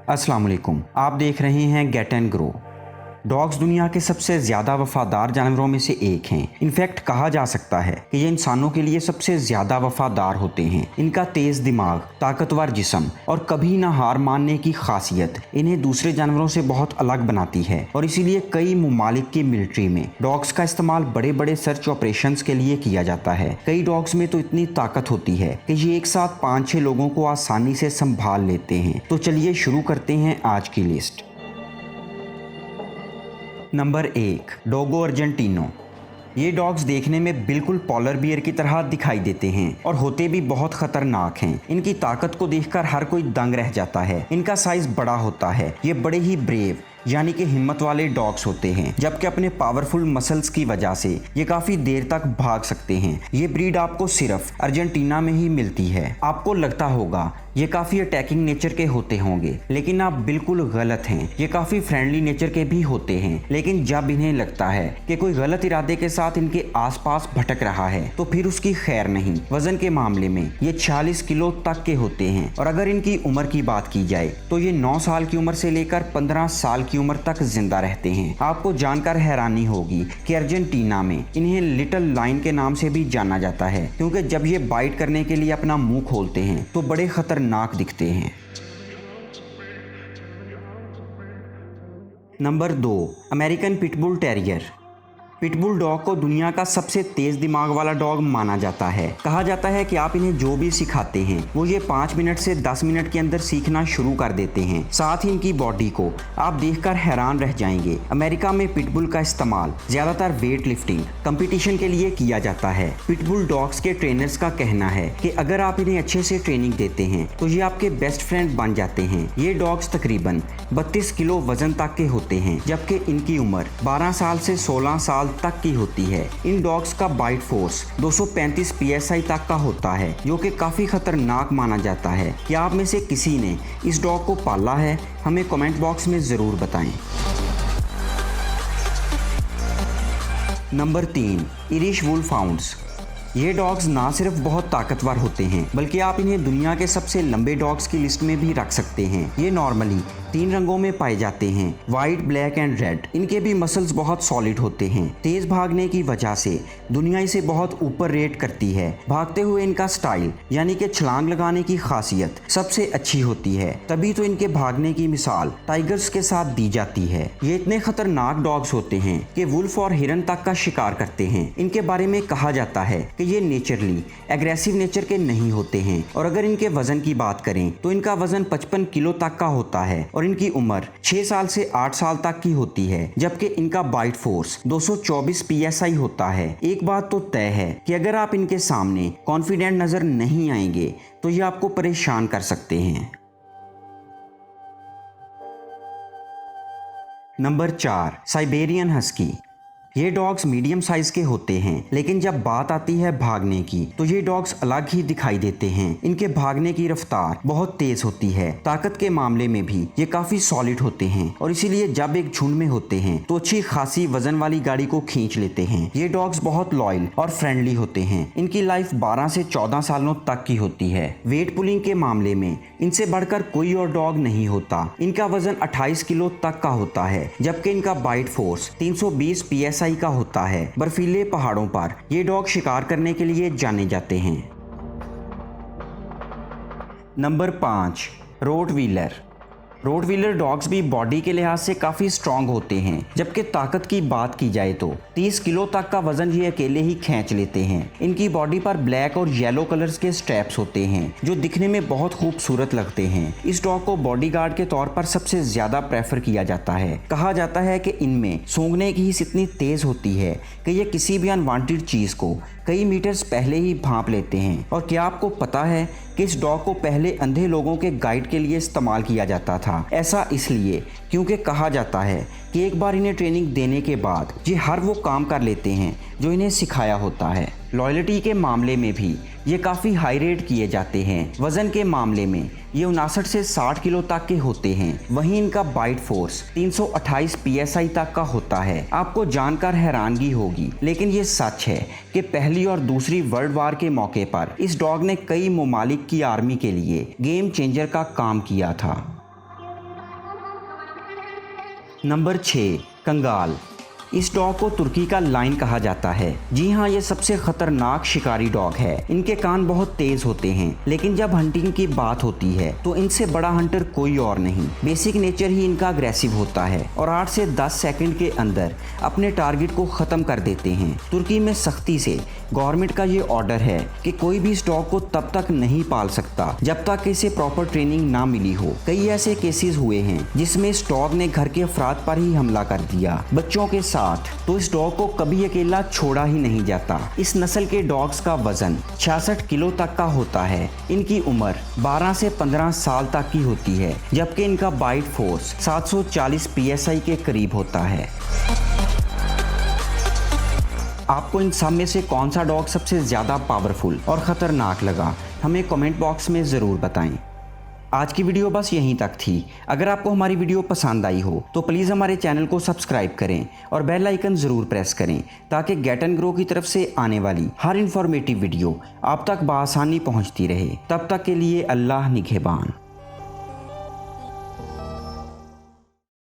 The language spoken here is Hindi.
अस्सलाम वालेकुम। आप देख रहे हैं गेट एंड ग्रो। डॉग्स दुनिया के सबसे ज़्यादा वफादार जानवरों में से एक हैं। इनफैक्ट कहा जा सकता है कि ये इंसानों के लिए सबसे ज़्यादा वफादार होते हैं। इनका तेज़ दिमाग, ताकतवर जिस्म और कभी ना हार मानने की खासियत इन्हें दूसरे जानवरों से बहुत अलग बनाती है और इसीलिए कई ममालिक की मिलिट्री में डॉग्स का इस्तेमाल बड़े बड़े सर्च ऑपरेशंस के लिए किया जाता है। कई डॉग्स में तो इतनी ताकत होती है कि ये एक साथ 5-6 लोगों को आसानी से संभाल लेते हैं। तो चलिए शुरू करते हैं आज की लिस्ट। Number 1, Dogo Argentino. ये डॉग्स देखने में बिल्कुल पॉलर बियर की तरह दिखाई देते हैं और होते भी बहुत खतरनाक हैं। इनकी ताकत को देखकर हर कोई दंग रह जाता है। इनका साइज बड़ा होता है। ये बड़े ही ब्रेव यानी कि हिम्मत वाले डॉग्स होते हैं, जबकि अपने पावरफुल मसल्स की वजह से ये काफी देर तक भाग सकते हैं। ये ब्रीड आपको सिर्फ अर्जेंटीना में ही मिलती है। आपको लगता होगा ये काफ़ी अटैकिंग नेचर के होते होंगे, लेकिन आप बिल्कुल गलत हैं। ये काफ़ी फ्रेंडली नेचर के भी होते हैं, लेकिन जब इन्हें लगता है कि कोई गलत इरादे के साथ इनके आसपास भटक रहा है तो फिर उसकी खैर नहीं। वजन के मामले में ये 46 किलो तक के होते हैं और अगर इनकी उम्र की बात की जाए तो ये 9 साल की उम्र से लेकर 15 साल की उम्र तक जिंदा रहते हैं। आपको जानकर हैरानी होगी कि अर्जेंटीना में इन्हें लिटिल लायन के नाम से भी जाना जाता है, क्योंकि जब ये बाइट करने के लिए अपना मुंह खोलते हैं तो बड़े खतरनाक दिखते हैं। Number 2, American pitbull terrier. Pitbull dog को दुनिया का सबसे तेज दिमाग वाला डॉग माना जाता है। कहा जाता है कि आप इन्हें जो भी सिखाते हैं वो ये 5 मिनट से 10 मिनट के अंदर सीखना शुरू कर देते हैं। साथ ही इनकी बॉडी को आप देखकर हैरान रह जाएंगे। अमेरिका में पिटबुल का इस्तेमाल ज्यादातर वेट लिफ्टिंग कंपटीशन के लिए किया जाता है। पिटबुल डॉग्स के ट्रेनर्स का कहना है कि अगर आप इन्हें अच्छे से ट्रेनिंग देते हैं तो ये आपके बेस्ट फ्रेंड बन जाते हैं। ये डॉग्स तकरीबन 32 किलो वजन तक के होते हैं, जबकि इनकी उम्र 12 साल से 16 साल तक की होती है। इन डॉग्स का बाइट फोर्स 235 psi तक का होता है, जो कि काफी खतरनाक माना जाता है। क्या आप में से किसी ने इस डॉग को पाला है? हमें कमेंट बॉक्स में जरूर बताएं। Number 3, Irish wolfhounds. ये डॉग्स ना सिर्फ बहुत ताकतवर होते हैं, बल्कि आप इन्हें दुनिया के सबसे लंबे डॉग्स की लिस्ट में भी रख सकते हैं। ये नॉर्मली 3 रंगों में पाए जाते हैं, वाइट, ब्लैक एंड रेड। इनके भी मसल्स बहुत सॉलिड होते हैं। तेज भागने की वजह से दुनिया इसे बहुत ऊपर रेट करती है। भागते हुए इनका स्टाइल यानी कि छलांग लगाने की खासियत सबसे अच्छी होती है, तभी तो इनके भागने की मिसाल टाइगर्स के साथ दी जाती है। ये इतने खतरनाक डॉग्स होते हैं कि वुल्फ और हिरन तक का शिकार करते हैं। इनके बारे में कहा जाता है कि ये नेचुरली एग्रेसिव नेचर के नहीं होते हैं और अगर इनके वजन की बात करें तो इनका वजन 55 किलो तक का होता है और इनकी उम्र 6 साल से 8 साल तक की होती है, जबकि इनका बाइट फोर्स 224 psi होता है। एक बात तो तय है कि अगर आप इनके सामने कॉन्फिडेंट नजर नहीं आएंगे तो ये आपको परेशान कर सकते हैं। Number 4, Siberian husky. ये डॉग्स मीडियम साइज के होते हैं, लेकिन जब बात आती है भागने की तो ये डॉग्स अलग ही दिखाई देते हैं। इनके भागने की रफ्तार बहुत तेज होती है। ताकत के मामले में भी ये काफी सॉलिड होते हैं और इसीलिए जब एक झुंड में होते हैं तो अच्छी खासी वजन वाली गाड़ी को खींच लेते हैं। ये डॉग्स बहुत लॉयल और फ्रेंडली होते हैं। इनकी लाइफ 12 से 14 सालों तक की होती है। वेट पुलिंग के मामले में इनसे बढ़कर कोई और डॉग नहीं होता। इनका वजन 28 किलो तक का होता है, जबकि इनका बाइट फोर्स 320 psi का होता है। बर्फीले पहाड़ों पर ये डॉग शिकार करने के लिए जाने जाते हैं। Number 5, Rottweiler. रोटवीलर डॉग्स भी बॉडी के लिहाज से काफ़ी स्ट्रांग होते हैं, जबकि ताकत की बात की जाए तो 30 किलो तक का वजन ये अकेले ही खींच लेते हैं। इनकी बॉडी पर ब्लैक और येलो कलर्स के स्ट्रैप्स होते हैं जो दिखने में बहुत खूबसूरत लगते हैं। इस डॉग को बॉडीगार्ड के तौर पर सबसे ज़्यादा प्रेफर किया जाता है। कहा जाता है कि इनमें सूंघने की हिस्स इतनी तेज़ होती है कि ये किसी भी अनवांटेड चीज़ को कई मीटर्स पहले ही भांप लेते हैं। और क्या आपको पता है कि इस डॉग को पहले अंधे लोगों के गाइड के लिए इस्तेमाल किया जाता था? ऐसा इसलिए क्योंकि कहा जाता है कि एक बार इन्हें ट्रेनिंग देने के बाद ये हर वो काम कर लेते हैं जो इन्हें सिखाया होता है। लॉयल्टी के मामले में भी ये काफ़ी हाई रेट किए जाते हैं। वजन के मामले में ये 59 से 60 किलो तक के होते हैं। वहीं इनका बाइट फोर्स 328 psi तक का होता है। आपको जानकर हैरानगी होगी, लेकिन ये सच है कि पहली और दूसरी वर्ल्ड वार के मौके पर इस डॉग ने कई ममालिक की आर्मी के लिए गेम चेंजर का काम किया था। नंबर 6, कंगाल। इस डॉग को तुर्की का लाइन कहा जाता है। जी हाँ, ये सबसे खतरनाक शिकारी डॉग है। इनके कान बहुत तेज होते हैं, लेकिन जब हंटिंग की बात होती है तो इनसे बड़ा हंटर कोई और नहीं। बेसिक नेचर ही इनका अग्रेसिव होता है और 8 से 10 सेकंड के अंदर अपने टारगेट को खत्म कर देते हैं। तुर्की में सख्ती से गवर्नमेंट का ये ऑर्डर है कि कोई भी इस डॉग को तब तक नहीं पाल सकता जब तक इसे प्रॉपर ट्रेनिंग ना मिली हो। कई ऐसे केसेस हुए हैं जिसमें इस डॉग ने घर के अफराद पर ही हमला कर दिया, बच्चों के साथ। तो इस डॉग को कभी अकेला छोड़ा ही नहीं जाता। इस नस्ल के डॉग्स का वजन 66 किलो तक का होता है। इनकी उम्र 12 से 15 साल तक की होती है, जबकि इनका बाइट फोर्स 740 PSI के करीब होता है। आपको इन सब में से कौन सा डॉग सबसे ज़्यादा पावरफुल और ख़तरनाक लगा, हमें कमेंट बॉक्स में ज़रूर बताएं। आज की वीडियो बस यहीं तक थी। अगर आपको हमारी वीडियो पसंद आई हो तो प्लीज़ हमारे चैनल को सब्सक्राइब करें और बेल आइकन ज़रूर प्रेस करें, ताकि गेट एंड ग्रो की तरफ से आने वाली हर इन्फॉर्मेटिव वीडियो आप तक बआसानी पहुंचती रहे। तब तक के लिए अल्लाह निगहबान।